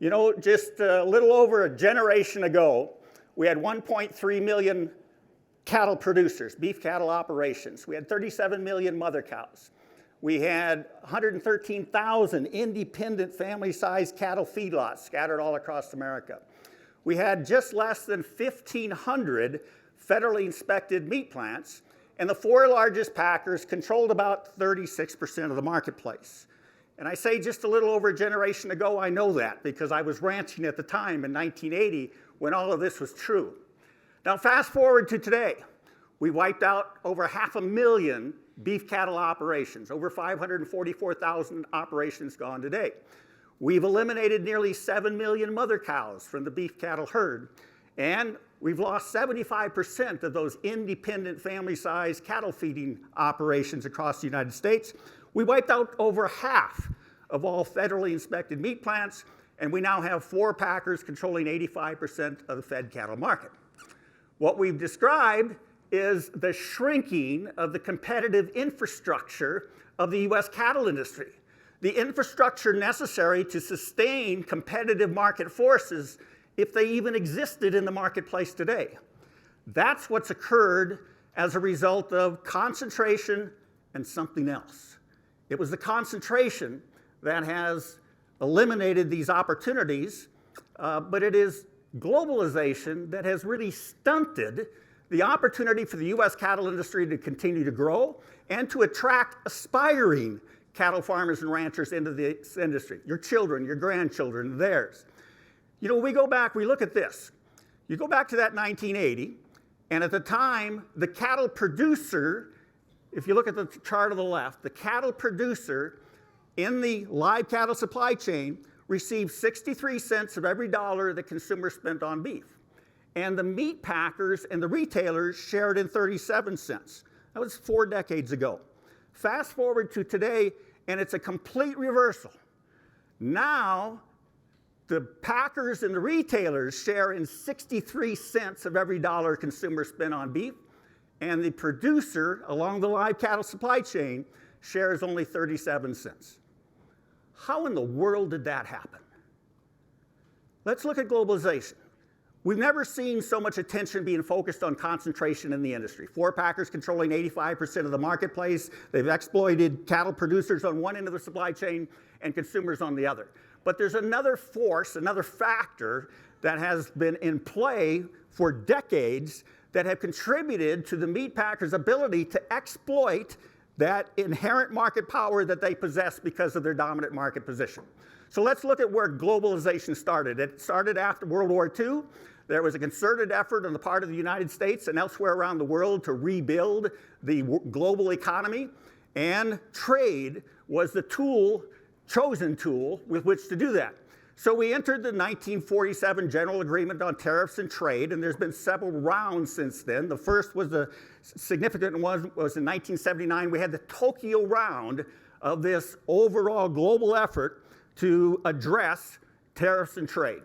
You know, just a little over a generation ago, we had 1.3 million cattle producers, beef cattle operations. We had 37 million mother cows. We had 113,000 independent family-sized cattle feedlots scattered all across America. We had just less than 1,500 federally inspected meat plants, and the four largest packers controlled about 36% of the marketplace. And I say just a little over a generation ago, I know that because I was ranching at the time in 1980 when all of this was true. Now fast forward to today. We wiped out over 500,000 beef cattle operations, over 544,000 operations gone today. We've eliminated nearly 7 million mother cows from the beef cattle herd, and we've lost 75% of those independent family-sized cattle feeding operations across the United States. We wiped out over half of all federally inspected meat plants, and we now have 4 packers controlling 85% of the fed cattle market. What we've described is the shrinking of the competitive infrastructure of the U.S. cattle industry, the infrastructure necessary to sustain competitive market forces if they even existed in the marketplace today. That's what's occurred as a result of concentration and something else. It was the concentration that has eliminated these opportunities, but it is globalization that has really stunted the opportunity for the U.S. cattle industry to continue to grow and to attract aspiring cattle farmers and ranchers into this industry. Your children, your grandchildren, theirs. You know, we go back, we look at this. You go back to that 1980, and at the time, the cattle producer, if you look at the chart on the left, the cattle producer in the live cattle supply chain received 63 cents of every dollar that consumers spent on beef. And the meat packers and the retailers shared in 37 cents. That was 4 decades ago. Fast forward to today, and it's a complete reversal. Now, the packers and the retailers share in 63 cents of every dollar consumers spend on beef, and the producer along the live cattle supply chain shares only 37 cents. How in the world did that happen? Let's look at globalization. We've never seen so much attention being focused on concentration in the industry. 4 packers controlling 85% of the marketplace. They've exploited cattle producers on one end of the supply chain and consumers on the other. But there's another force, another factor that has been in play for decades that have contributed to the meat packers' ability to exploit that inherent market power that they possess because of their dominant market position. So let's look at where globalization started. It started after World War II. There was a concerted effort on the part of the United States and elsewhere around the world to rebuild the global economy, and trade was the chosen tool with which to do that. So we entered the 1947 General Agreement on Tariffs and Trade, and there's been several rounds since then. The first was the significant one was in 1979. We had the Tokyo round of this overall global effort to address tariffs and trade.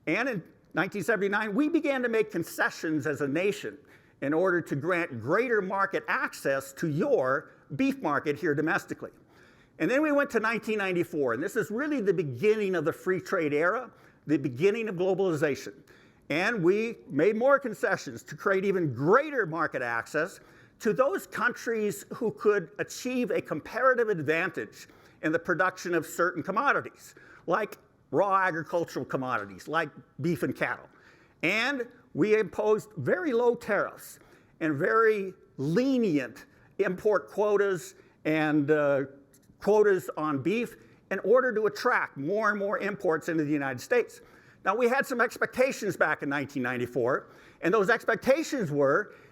And in 1979, we began to make concessions as a nation in order to grant greater market access to your beef market here domestically. And then we went to 1994, and this is really the beginning of the free trade era, the beginning of globalization. And we made more concessions to create even greater market access to those countries who could achieve a comparative advantage in the production of certain commodities, like raw agricultural commodities, like beef and cattle. And we imposed very low tariffs and very lenient import quotas and quotas on beef in order to attract more and more imports into the United States. Now, we had some expectations back in 1994, and those expectations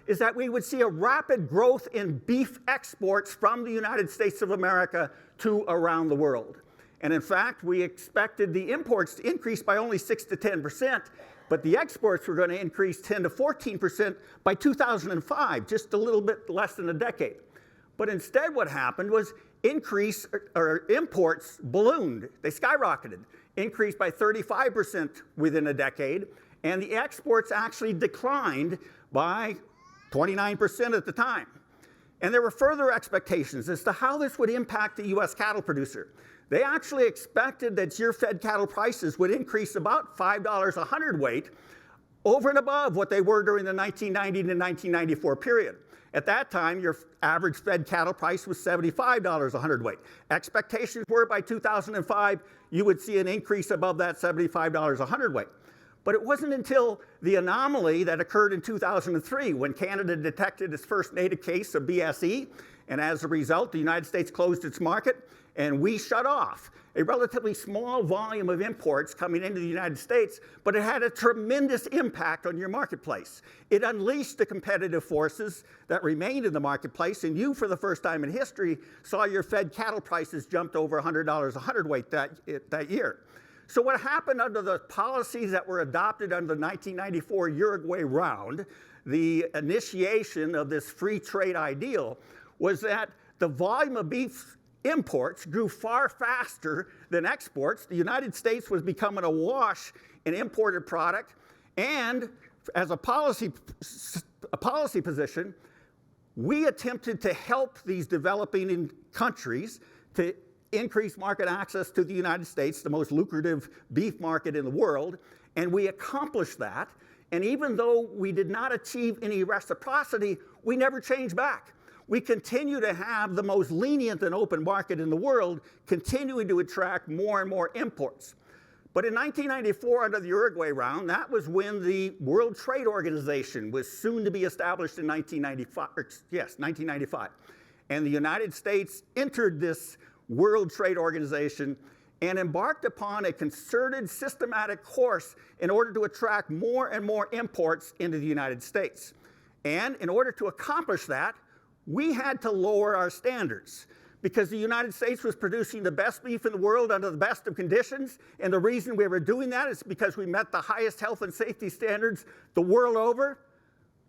is that we would see a rapid growth in beef exports from the United States of America to around the world. And in fact, we expected the imports to increase by only 6 to 10%, but the exports were going to increase 10 to 14% by 2005, just a little bit less than a decade. But instead what happened was imports ballooned. They skyrocketed, increased by 35% within a decade, and the exports actually declined by 29% at the time. And there were further expectations as to how this would impact the U.S. cattle producer. They actually expected that year-fed cattle prices would increase about $5 a hundredweight over and above what they were during the 1990 to 1994 period. At that time, your average fed cattle price was $75 a hundredweight. Expectations were by 2005, you would see an increase above that $75 a hundredweight. But it wasn't until the anomaly that occurred in 2003 when Canada detected its first native case of BSE, and as a result, the United States closed its market, and we shut off a relatively small volume of imports coming into the United States, but it had a tremendous impact on your marketplace. It unleashed the competitive forces that remained in the marketplace, and you, for the first time in history, saw your fed cattle prices jumped over $100 a hundredweight that year. So what happened under the policies that were adopted under the 1994 Uruguay round, the initiation of this free trade ideal, was that the volume of beef imports grew far faster than exports. The United States was becoming awash in imported product, and as a policy position, we attempted to help these developing countries to increase market access to the United States, the most lucrative beef market in the world, and we accomplished that. And even though we did not achieve any reciprocity, we never changed back. We continue to have the most lenient and open market in the world, continuing to attract more and more imports. But in 1994, under the Uruguay round, that was when the World Trade Organization was soon to be established in 1995. And the United States entered this World Trade Organization and embarked upon a concerted, systematic course in order to attract more and more imports into the United States. And in order to accomplish that, we had to lower our standards because the United States was producing the best beef in the world under the best of conditions, and the reason we were doing that is because we met the highest health and safety standards the world over,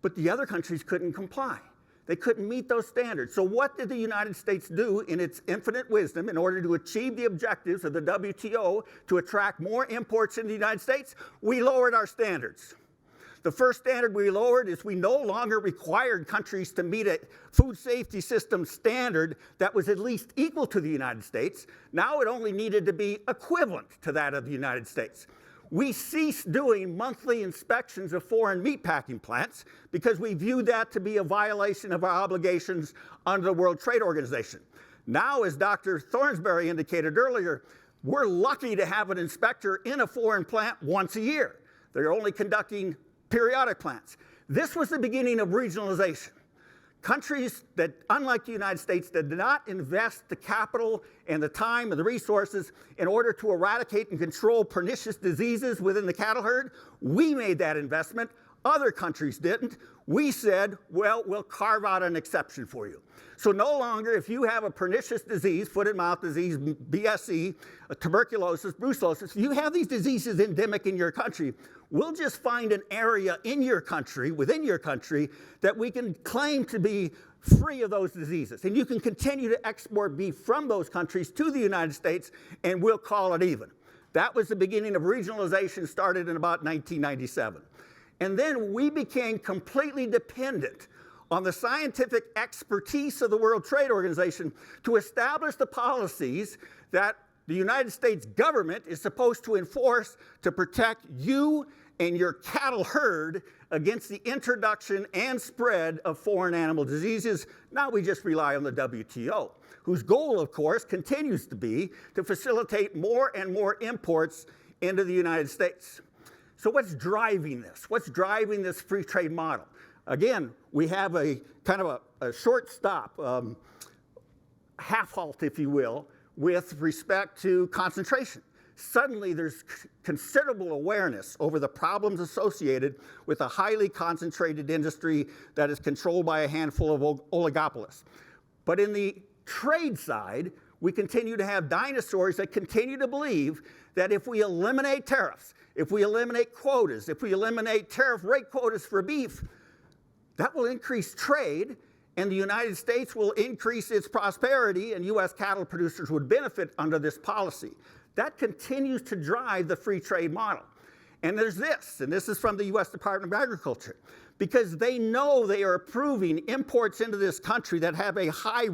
but the other countries couldn't comply. They couldn't meet those standards. So what did the United States do in its infinite wisdom in order to achieve the objectives of the WTO to attract more imports into the United States? We lowered our standards. The first standard we lowered is we no longer required countries to meet a food safety system standard that was at least equal to the United States. Now it only needed to be equivalent to that of the United States. We ceased doing monthly inspections of foreign meatpacking plants because we viewed that to be a violation of our obligations under the World Trade Organization. Now, as Dr. Thornsberry indicated earlier, we're lucky to have an inspector in a foreign plant once a year. They're only conducting periodic plants. This was the beginning of regionalization. Countries that, unlike the United States, did not invest the capital and the time and the resources in order to eradicate and control pernicious diseases within the cattle herd, we made that investment. Other countries didn't. We said, well, we'll carve out an exception for you. So no longer, if you have a pernicious disease, foot and mouth disease, BSE, tuberculosis, brucellosis, if you have these diseases endemic in your country, we'll just find an area in your country, within your country, that we can claim to be free of those diseases. And you can continue to export beef from those countries to the United States, and we'll call it even. That was the beginning of regionalization, started in about 1997. And then we became completely dependent on the scientific expertise of the World Trade Organization to establish the policies that the United States government is supposed to enforce to protect you and your cattle herd against the introduction and spread of foreign animal diseases. Now we just rely on the WTO, whose goal, of course, continues to be to facilitate more and more imports into the United States. So what's driving this? What's driving this free trade model? Again, we have a kind of a short stop, half halt, if you will, with respect to concentration. Suddenly, there's considerable awareness over the problems associated with a highly concentrated industry that is controlled by a handful of oligopolists. But in the trade side, we continue to have dinosaurs that continue to believe that if we eliminate tariffs, if we eliminate quotas, if we eliminate tariff rate quotas for beef, that will increase trade, and the United States will increase its prosperity, and U.S. cattle producers would benefit under this policy. That continues to drive the free trade model. And there's this, and this is from the U.S. Department of Agriculture, because they know they are approving imports into this country that have a higher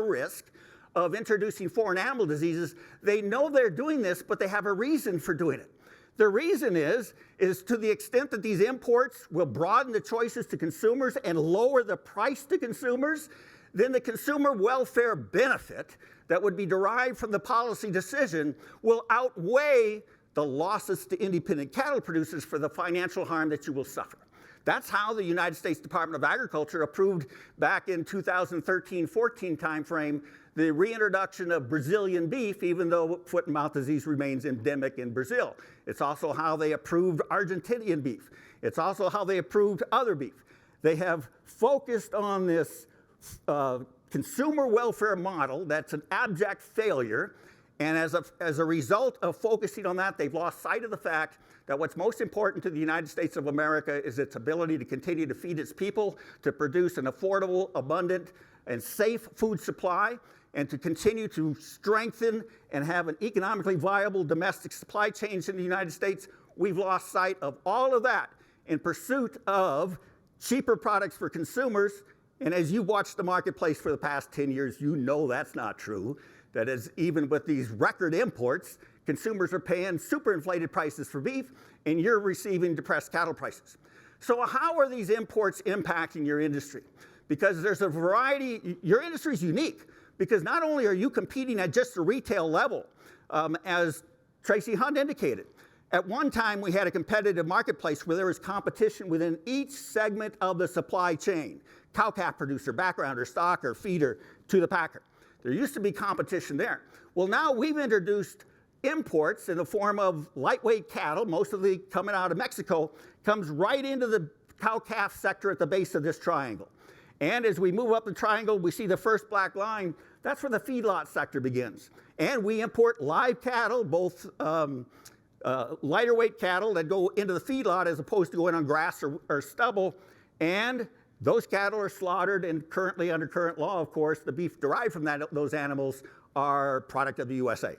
risk of introducing foreign animal diseases. They know they're doing this, but they have a reason for doing it. The reason is to the extent that these imports will broaden the choices to consumers and lower the price to consumers, then the consumer welfare benefit that would be derived from the policy decision will outweigh the losses to independent cattle producers for the financial harm that you will suffer. That's how the United States Department of Agriculture approved back in 2013-14 timeframe the reintroduction of Brazilian beef, even though foot and mouth disease remains endemic in Brazil. It's also how they approved Argentinian beef. It's also how they approved other beef. They have focused on this consumer welfare model that's an abject failure, and as a result of focusing on that, they've lost sight of the fact that what's most important to the United States of America is its ability to continue to feed its people, to produce an affordable, abundant, and safe food supply, and to continue to strengthen and have an economically viable domestic supply chains in the United States. We've lost sight of all of that in pursuit of cheaper products for consumers. And as you watched the marketplace for the past 10 years, you know that's not true. That is, even with these record imports, consumers are paying super inflated prices for beef, and you're receiving depressed cattle prices. So how are these imports impacting your industry? Because there's a variety, your industry is unique, because not only are you competing at just the retail level, as Tracy Hunt indicated, at one time we had a competitive marketplace where there was competition within each segment of the supply chain, cow-calf producer, backgrounder, stocker, feeder, to the packer. There used to be competition there. Well, now we've introduced imports in the form of lightweight cattle, most of the coming out of Mexico, comes right into the cow-calf sector at the base of this triangle. And as we move up the triangle, we see the first black line. That's where the feedlot sector begins. And we import live cattle, both lighter weight cattle that go into the feedlot as opposed to going on grass or stubble. And those cattle are slaughtered, and currently under current law, of course, the beef derived from those animals are product of the USA.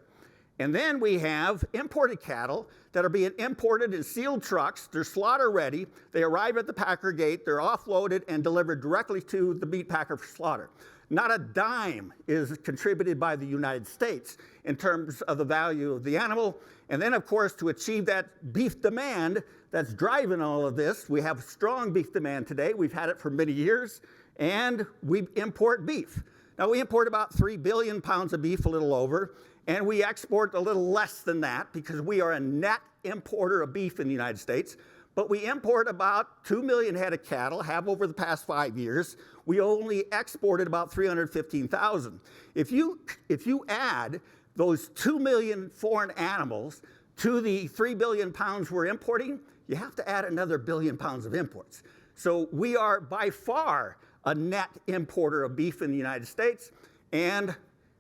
And then we have imported cattle that are being imported in sealed trucks. They're slaughter ready. They arrive at the packer gate. They're offloaded and delivered directly to the meat packer for slaughter. Not a dime is contributed by the United States in terms of the value of the animal. And then, of course, to achieve that beef demand that's driving all of this, we have strong beef demand today. We've had it for many years, and we import beef. Now, we import about 3 billion pounds of beef, a little over, and we export a little less than that because we are a net importer of beef in the United States. But we import about 2 million head of cattle, have over the past 5 years. We only exported about 315,000. If you add those 2 million foreign animals to the 3 billion pounds we're importing, you have to add another billion pounds of imports. So we are by far a net importer of beef in the United States. And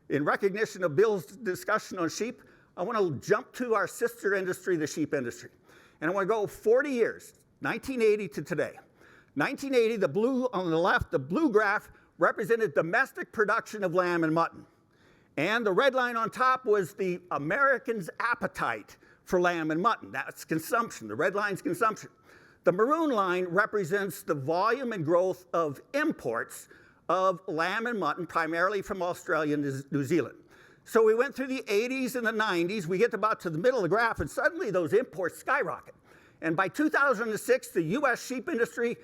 in recognition of Bill's discussion on sheep, I want to jump to our sister industry, the sheep industry. And I want to go 40 years, 1980 to today. 1980, the blue on the left, the blue graph represented domestic production of lamb and mutton. And the red line on top was the Americans' appetite for lamb and mutton. That's consumption. The red line's consumption. The maroon line represents the volume and growth of imports of lamb and mutton, primarily from Australia and New Zealand. So we went through the 80s and the 90s. We get about to the middle of the graph, and suddenly those imports skyrocket. And by 2006, the U.S. sheep industry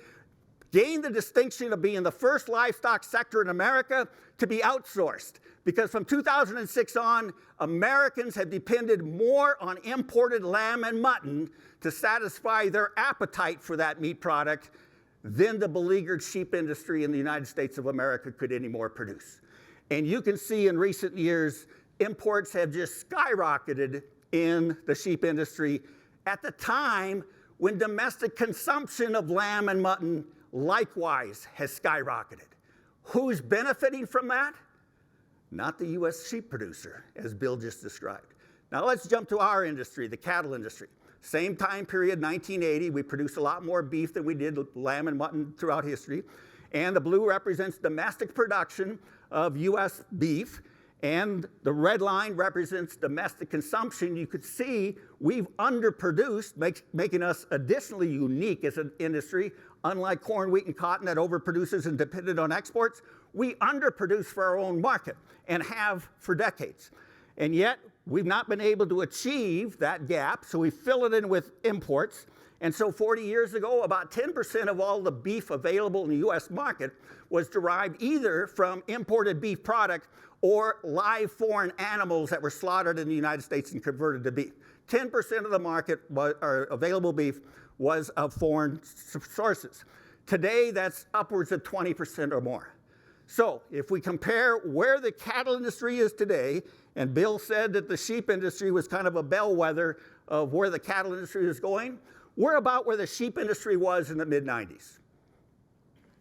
gained the distinction of being the first livestock sector in America to be outsourced. Because from 2006 on, Americans have depended more on imported lamb and mutton to satisfy their appetite for that meat product than the beleaguered sheep industry in the United States of America could anymore produce. And you can see in recent years, imports have just skyrocketed in the sheep industry at the time when domestic consumption of lamb and mutton likewise has skyrocketed. Who's benefiting from that? Not the U.S. sheep producer, as Bill just described. Now let's jump to our industry, the cattle industry. Same time period, 1980, we produced a lot more beef than we did lamb and mutton throughout history. And the blue represents domestic production of U.S. beef. and the red line represents domestic consumption. You could see we've underproduced, making us additionally unique as an industry. Unlike corn, wheat, and cotton that overproduces and depended on exports, we underproduce for our own market and have for decades. And yet, we've not been able to achieve that gap, so we fill it in with imports. And so 40 years ago, about 10% of all the beef available in the US market was derived either from imported beef product or live foreign animals that were slaughtered in the United States and converted to beef. 10% of the market, or available beef, was of foreign sources. Today, that's upwards of 20% or more. So if we compare where the cattle industry is today, and Bill said that the sheep industry was kind of a bellwether of where the cattle industry is going, we're about where the sheep industry was in the mid-90s.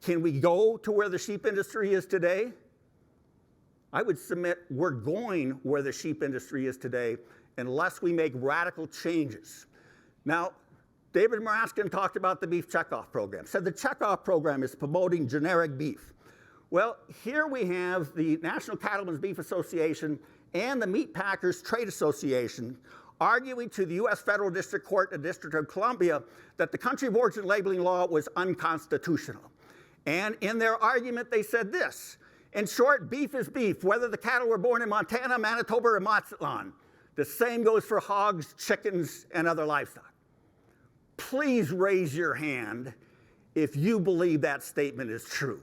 Can we go to where the sheep industry is today? I would submit we're going where the sheep industry is today unless we make radical changes. Now, David Maraskin talked about the beef checkoff program, said the checkoff program is promoting generic beef. Well, here we have the National Cattlemen's Beef Association and the Meat Packers Trade Association arguing to the U.S. Federal District Court in the District of Columbia that the country of origin labeling law was unconstitutional. And in their argument, they said this: in short, beef is beef, whether the cattle were born in Montana, Manitoba, or Mazatlan. The same goes for hogs, chickens, and other livestock. Please raise your hand if you believe that statement is true.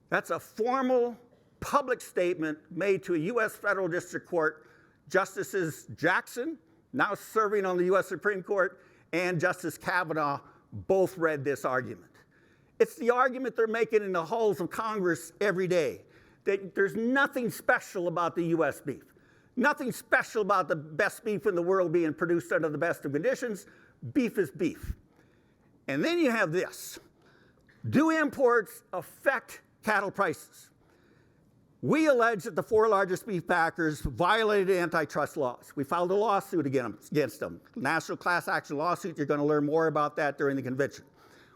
That's a formal public statement made to a U.S. Federal District Court. Justices Jackson, now serving on the U.S. Supreme Court, and Justice Kavanaugh both read this argument. It's the argument they're making in the halls of Congress every day, that there's nothing special about the U.S. beef, nothing special about the best beef in the world being produced under the best of conditions. Beef is beef. And then you have this: do imports affect cattle prices? We allege that the 4 largest beef packers violated antitrust laws. We filed a lawsuit against them, national class action lawsuit. You're going to learn more about that during the convention.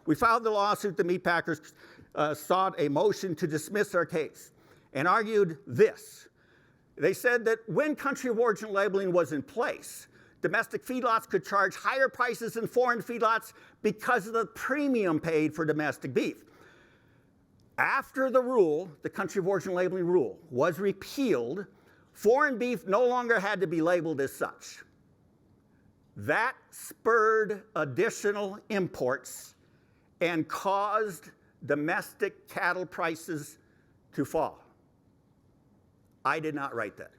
We filed the lawsuit. The meat packers sought a motion to dismiss our case and argued this. They said that when country of origin labeling was in place, domestic feedlots could charge higher prices than foreign feedlots because of the premium paid for domestic beef. After the rule, the country of origin labeling rule, was repealed, foreign beef no longer had to be labeled as such. That spurred additional imports and caused domestic cattle prices to fall. I did not write that.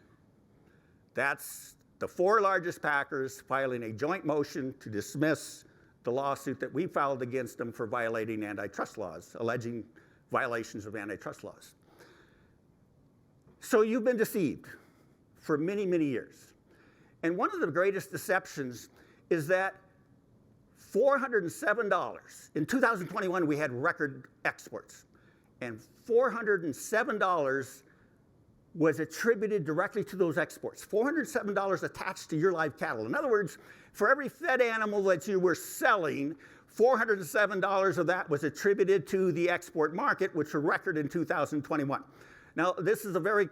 That's the 4 largest packers filing a joint motion to dismiss the lawsuit that we filed against them for violating antitrust laws, alleging violations of antitrust laws. So you've been deceived for many, many years. And one of the greatest deceptions is that $407, in 2021 we had record exports, and $407 was attributed directly to those exports. $407 attached to your live cattle. In other words, for every fed animal that you were selling, $407 of that was attributed to the export market, which were record in 2021. Now, this is a very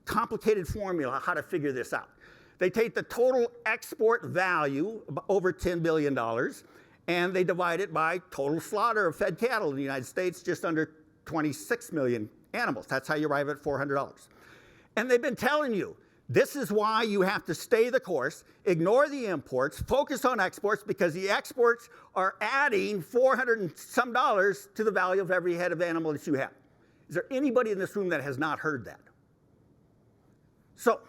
complicated formula how to figure this out. They take the total export value, over $10 billion, and they divide it by total slaughter of fed cattle in the United States, just under 26 million animals. That's how you arrive at $400. And they've been telling you, this is why you have to stay the course, ignore the imports, focus on exports, because the exports are adding $400 and some to the value of every head of animal that you have. Is there anybody in this room that has not heard that? So,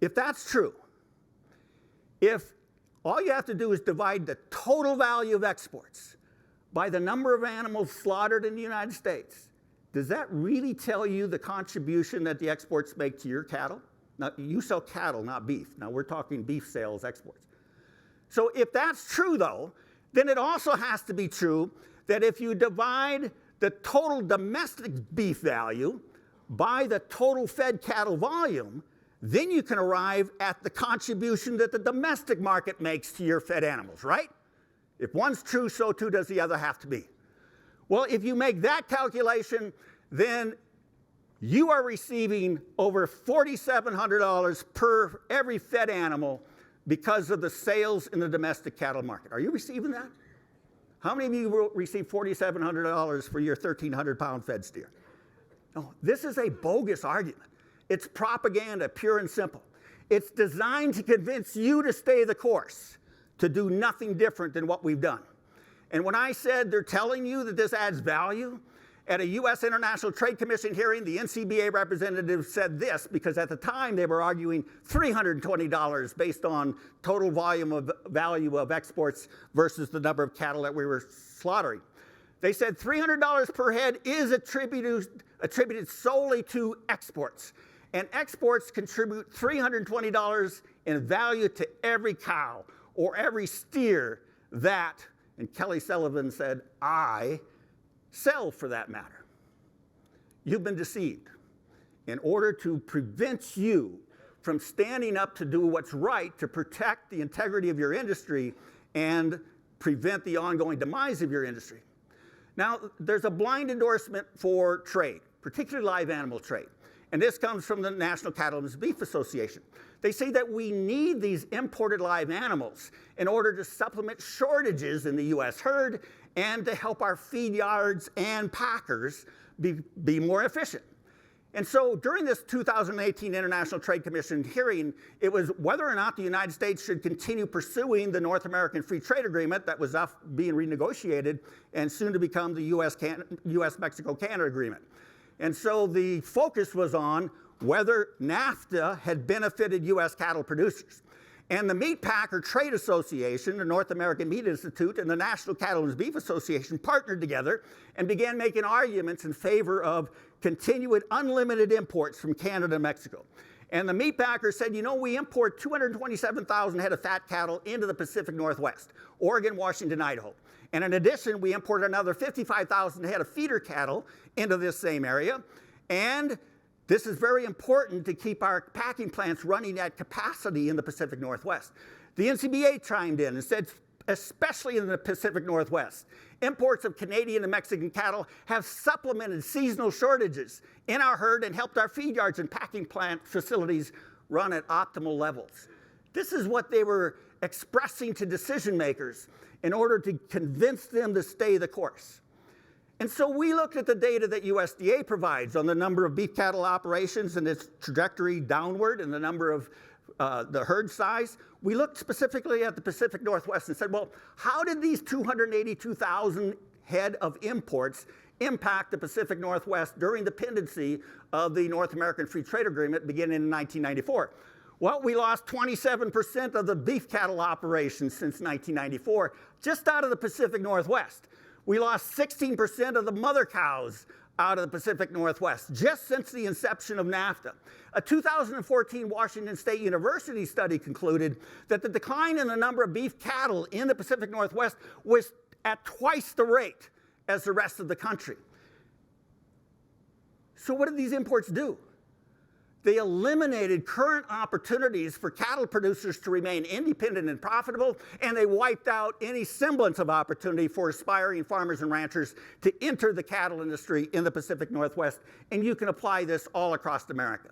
if that's true, if all you have to do is divide the total value of exports by the number of animals slaughtered in the United States, does that really tell you the contribution that the exports make to your cattle? Now, you sell cattle, not beef. Now, we're talking beef sales exports. So if that's true, though, then it also has to be true that if you divide the total domestic beef value by the total fed cattle volume, then you can arrive at the contribution that the domestic market makes to your fed animals, right? If one's true, so too does the other have to be. Well, if you make that calculation, then you are receiving over $4,700 per every fed animal because of the sales in the domestic cattle market. Are you receiving that? How many of you will receive $4,700 for your 1,300-pound fed steer? No, this is a bogus argument. It's propaganda, pure and simple. It's designed to convince you to stay the course, to do nothing different than what we've done. And when I said they're telling you that this adds value, at a U.S. International Trade Commission hearing, the NCBA representative said this, because at the time they were arguing $320 based on total volume of value of exports versus the number of cattle that we were slaughtering. They said $300 per head is attributed solely to exports. And exports contribute $320 in value to every cow or every steer that, and Kelly Sullivan said, I sell for that matter. You've been deceived. In order to prevent you from standing up to do what's right to protect the integrity of your industry and prevent the ongoing demise of your industry. Now, there's a blind endorsement for trade, particularly live animal trade. And this comes from the National Cattlemen's Beef Association. They say that we need these imported live animals in order to supplement shortages in the U.S. herd and to help our feed yards and packers be more efficient. And so during this 2018 International Trade Commission hearing, it was whether or not the United States should continue pursuing the North American Free Trade Agreement that was being renegotiated and soon to become the U.S.-Mexico-Canada Agreement. And so the focus was on whether NAFTA had benefited U.S. cattle producers. And the Meat Packer Trade Association, the North American Meat Institute, and the National Cattlemen's Beef Association partnered together and began making arguments in favor of continued unlimited imports from Canada and Mexico. And the meat packers said, you know, we import 227,000 head of fat cattle into the Pacific Northwest, Oregon, Washington, Idaho. And in addition, we import another 55,000 head of feeder cattle into this same area. And this is very important to keep our packing plants running at capacity in the Pacific Northwest. The NCBA chimed in and said, especially in the Pacific Northwest, imports of Canadian and Mexican cattle have supplemented seasonal shortages in our herd and helped our feed yards and packing plant facilities run at optimal levels. This is what they were expressing to decision makers in order to convince them to stay the course. And so we looked at the data that USDA provides on the number of beef cattle operations and its trajectory downward and the number of the herd size. We looked specifically at the Pacific Northwest and said, well, how did these 282,000 head of imports impact the Pacific Northwest during the pendency of the North American Free Trade Agreement beginning in 1994? Well, we lost 27% of the beef cattle operations since 1994, just out of the Pacific Northwest. We lost 16% of the mother cows out of the Pacific Northwest, just since the inception of NAFTA. A 2014 Washington State University study concluded that the decline in the number of beef cattle in the Pacific Northwest was at twice the rate as the rest of the country. So what did these imports do? They eliminated current opportunities for cattle producers to remain independent and profitable, and they wiped out any semblance of opportunity for aspiring farmers and ranchers to enter the cattle industry in the Pacific Northwest, and you can apply this all across America.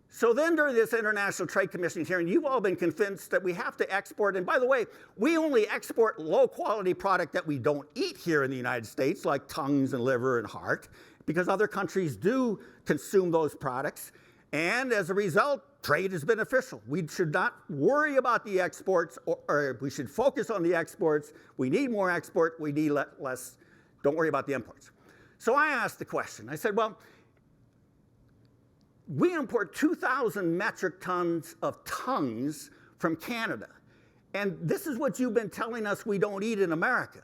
So then during this International Trade Commission hearing, you've all been convinced that we have to export, and by the way, we only export low-quality product that we don't eat here in the United States, like tongues and liver and heart, because other countries do consume those products. And as a result, trade is beneficial. We should not worry about the exports, or we should focus on the exports. We need more export, we need less, don't worry about the imports. So I asked the question, I said, well, we import 2,000 metric tons of tongues from Canada. And this is what you've been telling us we don't eat in America.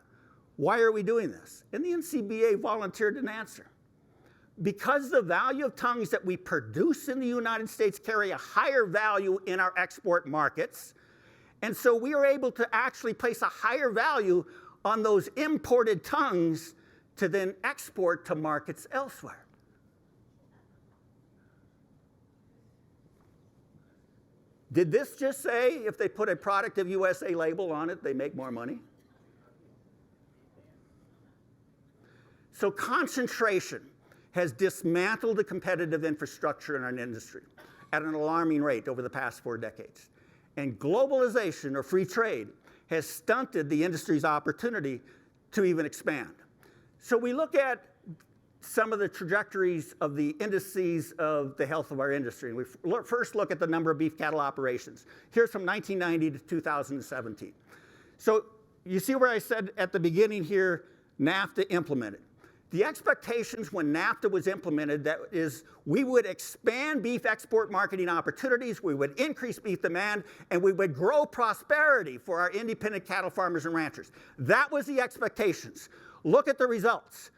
Why are we doing this? And the NCBA volunteered an answer. Because the value of tongues that we produce in the United States carry a higher value in our export markets, and so we are able to actually place a higher value on those imported tongues to then export to markets elsewhere. Did this just say if they put a product of USA label on it, they make more money? So concentration has dismantled the competitive infrastructure in our industry at an alarming rate over the past 4 decades. And globalization, or free trade, has stunted the industry's opportunity to even expand. So we look at some of the trajectories of the indices of the health of our industry. And we first look at the number of beef cattle operations. Here's from 1990 to 2017. So you see where I said at the beginning here, NAFTA implemented. The expectations when NAFTA was implemented, that is, we would expand beef export marketing opportunities, we would increase beef demand, and we would grow prosperity for our independent cattle farmers and ranchers. That was the expectations. Look at the results.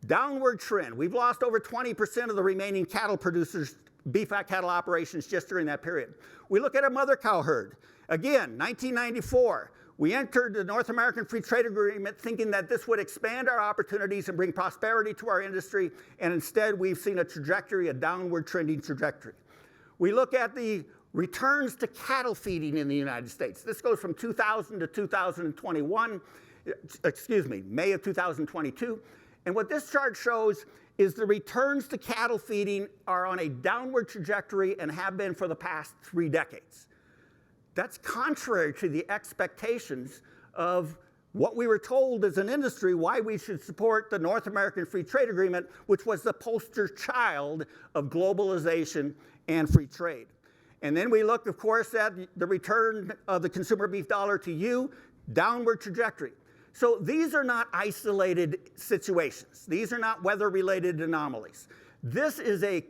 Downward trend. We've lost over 20% of the remaining cattle producers, beef cattle operations just during that period. We look at a mother cow herd. Again, 1994. We entered the North American Free Trade Agreement thinking that this would expand our opportunities and bring prosperity to our industry, and instead we've seen a trajectory, a downward trending trajectory. We look at the returns to cattle feeding in the United States. This goes from 2000 to 2021, May of 2022. And what this chart shows is the returns to cattle feeding are on a downward trajectory and have been for the past 3 decades. That's contrary to the expectations of what we were told as an industry why we should support the North American Free Trade Agreement, which was the poster child of globalization and free trade. And then we look, of course, at the return of the consumer beef dollar to you, downward trajectory. So these are not isolated situations. These are not weather-related anomalies. This is an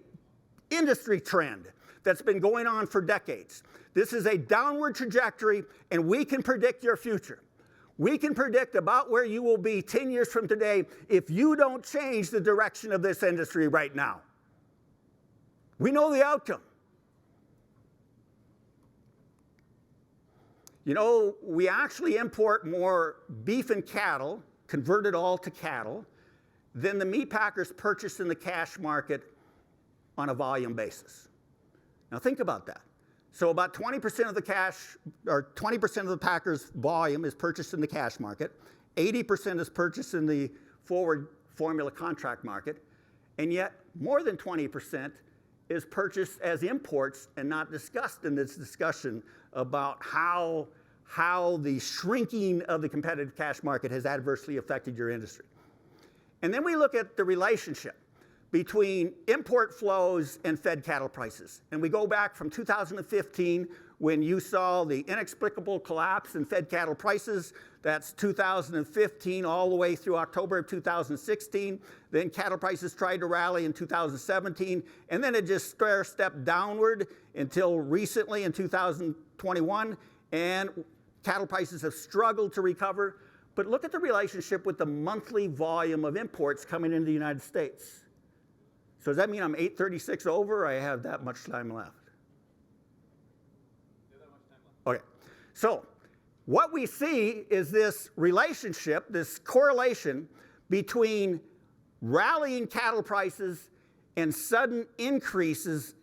industry trend that's been going on for decades. This is a downward trajectory, and we can predict your future. We can predict about where you will be 10 years from today if you don't change the direction of this industry right now. We know the outcome. You know, we actually import more beef and cattle, converted all to cattle, than the meat packers purchase in the cash market on a volume basis. Now think about that. So about 20% of the cash, or 20% of the packers' volume is purchased in the cash market. 80% is purchased in the forward formula contract market. And yet more than 20% is purchased as imports and not discussed in this discussion about how the shrinking of the competitive cash market has adversely affected your industry. And then we look at the relationship between import flows and fed cattle prices. And we go back from 2015 when you saw the inexplicable collapse in fed cattle prices. That's 2015 all the way through October of 2016. Then cattle prices tried to rally in 2017, and then it just stair-stepped downward until recently in 2021, and cattle prices have struggled to recover. But look at the relationship with the monthly volume of imports coming into the United States. So does that mean I'm 836 over, or I have that much time left? Okay, so what we see is this relationship, this correlation between rallying cattle prices and sudden increases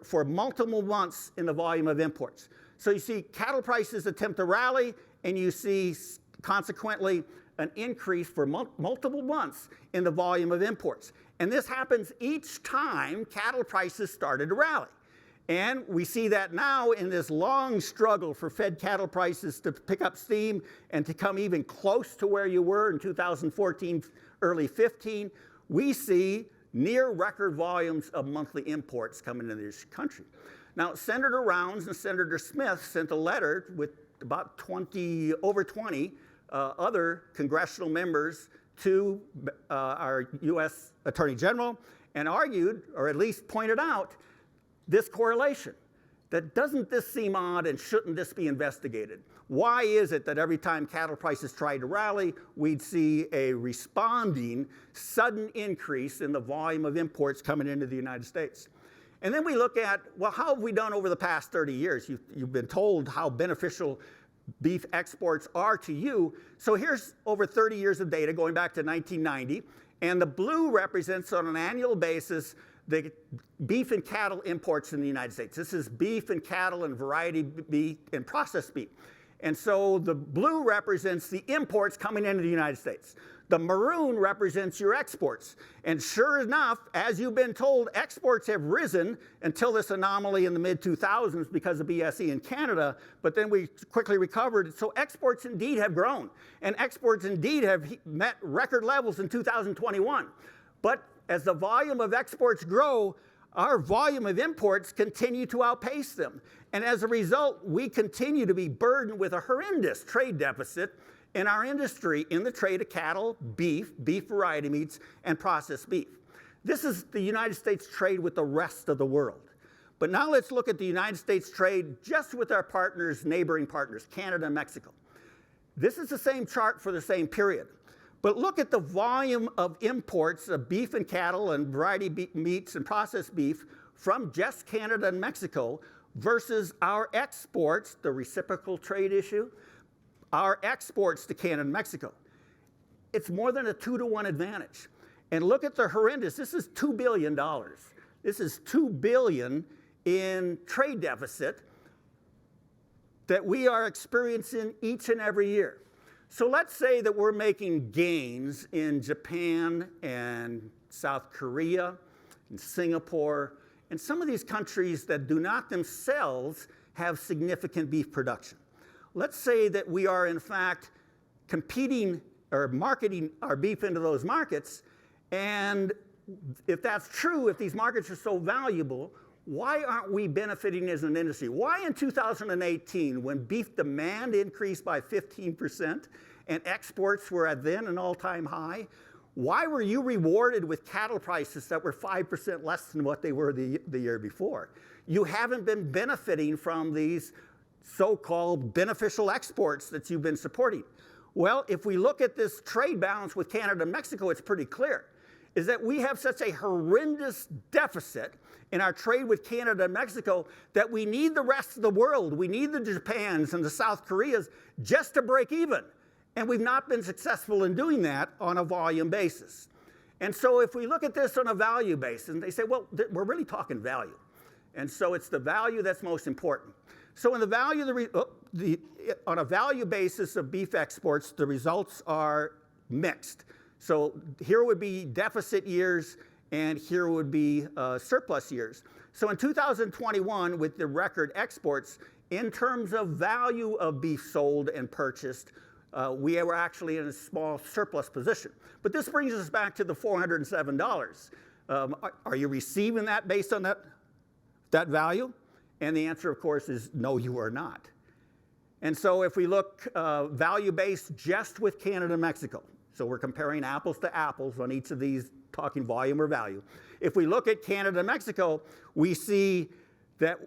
for multiple months in the volume of imports. So you see cattle prices attempt to rally, and you see consequently an increase for multiple months in the volume of imports. And this happens each time cattle prices started to rally. And we see that now in this long struggle for fed cattle prices to pick up steam and to come even close to where you were in 2014, early 15, we see near record volumes of monthly imports coming into this country. Now, Senator Rounds and Senator Smith sent a letter with about over 20 other congressional members to our U.S. Attorney General and argued, or at least pointed out, this correlation. That doesn't this seem odd, and shouldn't this be investigated? Why is it that every time cattle prices try to rally, we'd see a responding sudden increase in the volume of imports coming into the United States? And then we look at, well, how have we done over the past 30 years? You've been told how beneficial beef exports are to you. So here's over 30 years of data going back to 1990, and the blue represents on an annual basis the beef and cattle imports in the United States. This is beef and cattle and variety beef and processed beef. And so the blue represents the imports coming into the United States. The maroon represents your exports. And sure enough, as you've been told, exports have risen until this anomaly in the mid-2000s because of BSE in Canada, but then we quickly recovered. So exports indeed have grown, and exports indeed have met record levels in 2021. But as the volume of exports grow, our volume of imports continue to outpace them. And as a result, we continue to be burdened with a horrendous trade deficit in our industry in the trade of cattle, beef variety meats, and processed beef. This is the United States trade with the rest of the world. But now let's look at the United States trade just with our partners, neighboring partners, Canada and Mexico. This is the same chart for the same period. But look at the volume of imports of beef and cattle and variety meats and processed beef from just Canada and Mexico versus our exports, the reciprocal trade issue, our exports to Canada and Mexico. It's more than a 2-to-1 advantage. And look at the horrendous, this is $2 billion. This is $2 billion in trade deficit that we are experiencing each and every year. So let's say that we're making gains in Japan and South Korea and Singapore and some of these countries that do not themselves have significant beef production. Let's say that we are in fact competing or marketing our beef into those markets, and if that's true, if these markets are so valuable, why aren't we benefiting as an industry? Why in 2018, when beef demand increased by 15% and exports were at then an all-time high, why were you rewarded with cattle prices that were 5% less than what they were the year before? You haven't been benefiting from these so-called beneficial exports that you've been supporting. Well, if we look at this trade balance with Canada and Mexico, it's pretty clear, is that we have such a horrendous deficit in our trade with Canada and Mexico that we need the rest of the world, we need the Japans and the South Koreas just to break even. And we've not been successful in doing that on a volume basis. And so if we look at this on a value basis, and they say, well, we're really talking value. And so it's the value that's most important. So in the value, on a value basis of beef exports, the results are mixed. So here would be deficit years, and here would be surplus years. So in 2021, with the record exports, in terms of value of beef sold and purchased, we were actually in a small surplus position. But this brings us back to the $407. Are you receiving that based on that value? And the answer, of course, is no, you are not. And so if we look value-based just with Canada and Mexico, so we're comparing apples to apples on each of these, talking volume or value. If we look at Canada and Mexico, we see that,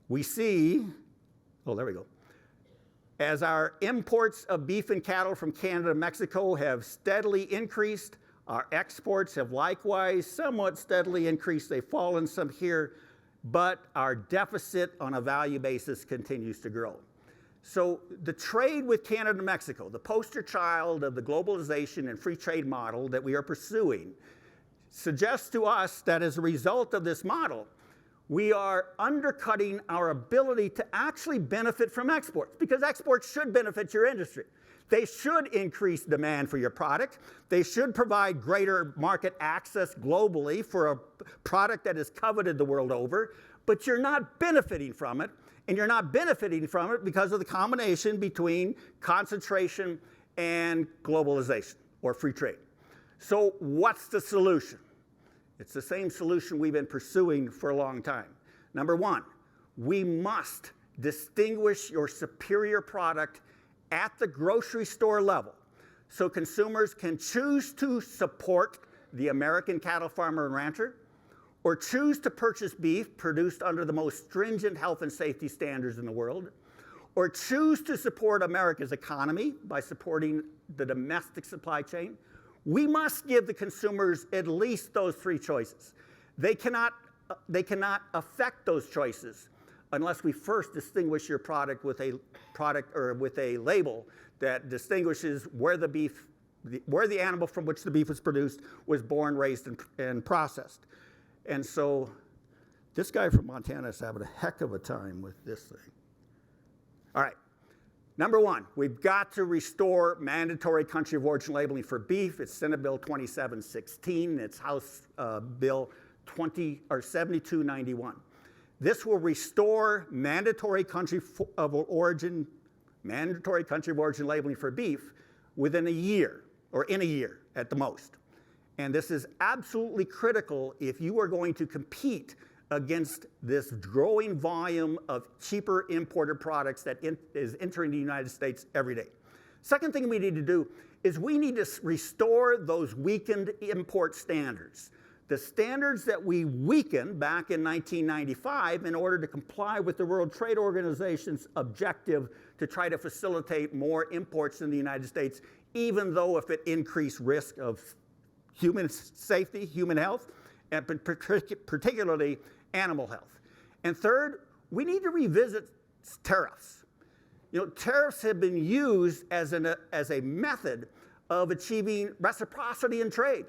oh, there we go. As our imports of beef and cattle from Canada and Mexico have steadily increased, our exports have likewise somewhat steadily increased. They've fallen some here, but our deficit on a value basis continues to grow. So the trade with Canada and Mexico, the poster child of the globalization and free trade model that we are pursuing, suggests to us that as a result of this model, we are undercutting our ability to actually benefit from exports, because exports should benefit your industry. They should increase demand for your product. They should provide greater market access globally for a product that is coveted the world over, but you're not benefiting from it, and you're not benefiting from it because of the combination between concentration and globalization, or free trade. So what's the solution? It's the same solution we've been pursuing for a long time. Number one, we must distinguish your superior product at the grocery store level so consumers can choose to support the American cattle farmer and rancher, or choose to purchase beef produced under the most stringent health and safety standards in the world, or choose to support America's economy by supporting the domestic supply chain. We must give the consumers at least those three choices. They cannot affect those choices unless we first distinguish your product with a label that distinguishes where the animal from which the beef was produced was born, raised, and processed. And so this guy from Montana is having a heck of a time with this thing. All right. Number one, we've got to restore mandatory country of origin labeling for beef. It's Senate Bill 2716. It's House Bill 7291. This will restore mandatory country of origin labeling for beef within a year, or in a year at the most. And this is absolutely critical if you are going to compete against this growing volume of cheaper imported products that is entering the United States every day. Second thing we need to do is we need to restore those weakened import standards. The standards that we weakened back in 1995 in order to comply with the World Trade Organization's objective to try to facilitate more imports in the United States, even though if it increased risk of human safety, human health, and particularly animal health. And third, we need to revisit tariffs. You know, tariffs have been used as a method of achieving reciprocity in trade.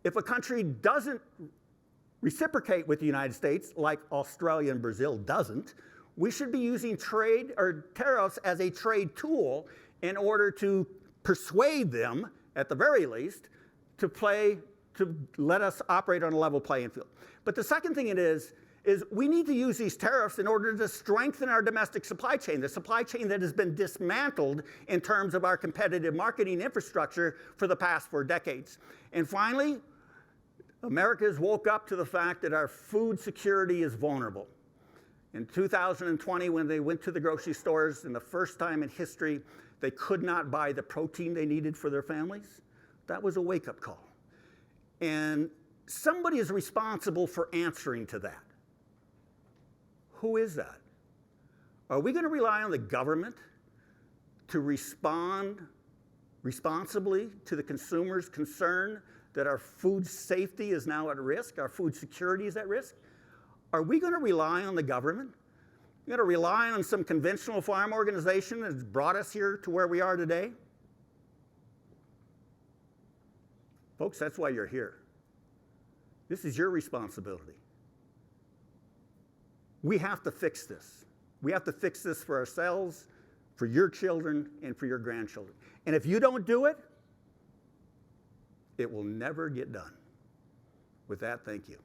If a country doesn't reciprocate with the United States, like Australia and Brazil doesn't, we should be using trade or tariffs as a trade tool in order to persuade them, at the very least, to let us operate on a level playing field. But the second thing it is we need to use these tariffs in order to strengthen our domestic supply chain, the supply chain that has been dismantled in terms of our competitive marketing infrastructure for the past 4 decades. And finally, America has woke up to the fact that our food security is vulnerable. In 2020, when they went to the grocery stores, and the first time in history, they could not buy the protein they needed for their families, that was a wake-up call. And somebody is responsible for answering to that. Who is that? Are we going to rely on the government to respond responsibly to the consumer's concern that our food safety is now at risk, our food security is at risk? Are we going to rely on the government? We're going to rely on some conventional farm organization that's brought us here to where we are today? Folks, that's why you're here. This is your responsibility. We have to fix this. We have to fix this for ourselves, for your children, and for your grandchildren. And if you don't do it, it will never get done. With that, thank you.